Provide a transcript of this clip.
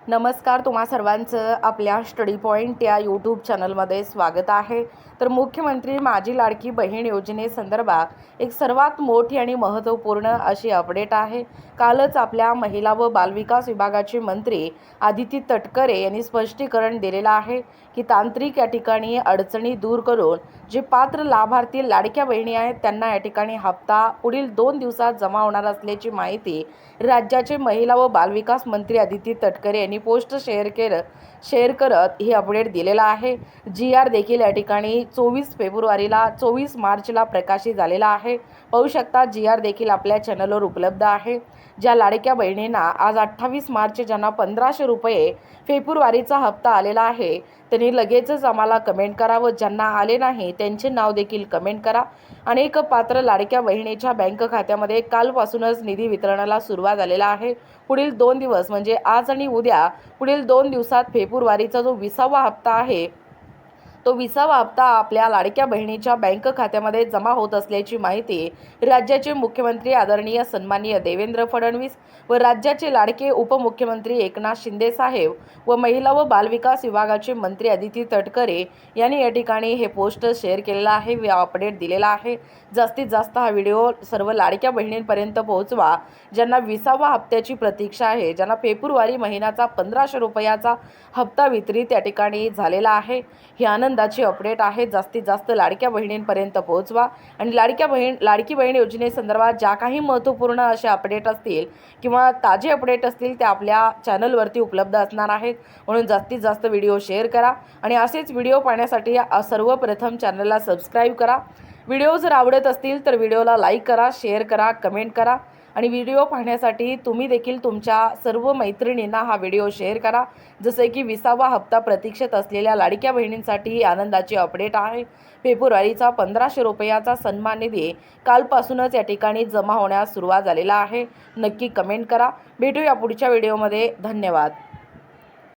नमस्कार, तुम्हा सर्वांचं आपल्या स्टडी पॉईंट या यूट्यूब चॅनलमध्ये स्वागत आहे। तर मुख्यमंत्री माझी लाडकी बहीण योजनेसंदर्भात एक सर्वात मोठी आणि महत्त्वपूर्ण अशी अपडेट आहे। कालच आपल्या महिला व बालविकास विभागाचे मंत्री आदिती तटकरे यांनी स्पष्टीकरण दिलेलं आहे की तांत्रिक या ठिकाणी अडचणी दूर करून जे पात्र लाभार्थी लाडक्या बहिणी आहेत त्यांना या ठिकाणी हप्ता पुढील 2 दिवसात जमा होणार असल्याची माहिती राज्याचे महिला व बालविकास मंत्री आदिती तटकरे यांनी पोस्ट शेअर करत ही अपडेट दिलेला आहे। GR देखील या ठिकाणी 24 फेब्रुवारीला 24 मार्चला प्रकाशित झालेला आहे। पाहू शकता GR देखील आपल्या चॅनलवर उपलब्ध आहे। ज्या लाडक्या बहिणींना आज 28 मार्च ज्यांना 1500 रुपये फेब्रुवारीचा हप्ता आलेला आहे त्यांनी लगेचच आम्हाला कमेंट करा व ज्यांना आले नाही त्यांचे नाव देखील कमेंट करा। अनेक पात्र लाडक्या बहिणीच्या बँक खात्यामध्ये कालपासूनच निधी वितरणाला सुरुवात झालेला आहे। पुढील 2 दिवस म्हणजे आज आणि उद्या पुढील 2 दिवसात फेब्रुवारीचा जो 20वा हप्ता आहे तो 20वा हप्ता आपल्या लाडक्या बहिणीच्या बँक खात्यामध्ये जमा होत असल्याची माहिती राज्याचे मुख्यमंत्री आदरणीय सन्माननीय देवेंद्र फडणवीस व राज्याचे लाडके उपमुख्यमंत्री एकनाथ शिंदे साहेब व महिला व बालविकास विभागाचे मंत्री आदिती तटकरे यांनी या ठिकाणी हे पोस्ट शेअर केलेला आहे व अपडेट दिलेला आहे। जास्तीत जास्त हा व्हिडिओ सर्व लाडक्या बहिणींपर्यंत पोहोचवा ज्यांना 20वा हप्त्याची प्रतीक्षा आहे, ज्यांना फेब्रुवारी महिन्याचा 1500 रुपयाचा हप्ता वितरित या ठिकाणी झालेला आहे। ही आनंदाची अपडेट आहे। जास्तीत जास्त लाडक्या बहिणींपर्यंत पोहोचवा आणि लाडकी बहीण योजनेसंदर्भात ज्या काही महत्त्वपूर्ण असे अपडेट असतील किंवा ताजे अपडेट असतील ते आपल्या चॅनलवरती उपलब्ध असणार आहेत, म्हणून जास्तीत जास्त व्हिडिओ शेअर करा आणि असेच व्हिडिओ पाहण्यासाठी सर्वप्रथम चॅनलला सबस्क्राईब करा। व्हिडिओ जर आवडत असतील तर व्हिडिओला लाईक करा, शेअर करा, कमेंट करा आणि व्हिडिओ पाहण्यासाठी तुम्ही देखील तुमच्या सर्व मैत्रिणींना हा व्हिडिओ शेअर करा। जसे की 20वा हप्ता प्रतीक्षित असलेल्या लाडक्या बहिणींसाठी आनंदाची अपडेट आहे। फेब्रुवारीचा 1500 रुपयाचा सन्मान निधी कालपासूनच या ठिकाणी जमा होण्यास सुरुवात झालेला आहे। नक्की कमेंट करा। भेटूया पुढच्या व्हिडिओमध्ये। धन्यवाद।